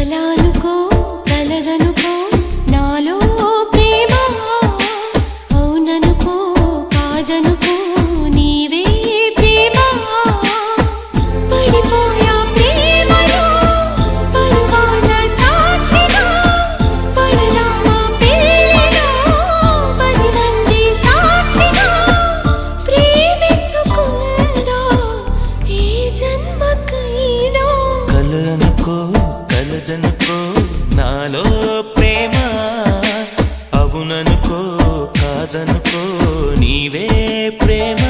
కలనుకో కలదనుకో నాలో ప్రేమ అవుననుకో కాదనుకో నీవే ప్రేమ పడిపోయా ప్రేమలో పరువాల సాక్షిగా పడనామా పెళ్ళిలో 10 మంది సాక్షిగా ప్రేమించుకుందా ఈ జన్మకైనా కలనుకో కలదనుకో నాలో ప్రేమ అవుననుకో కాదనుకో నీవే ప్రేమ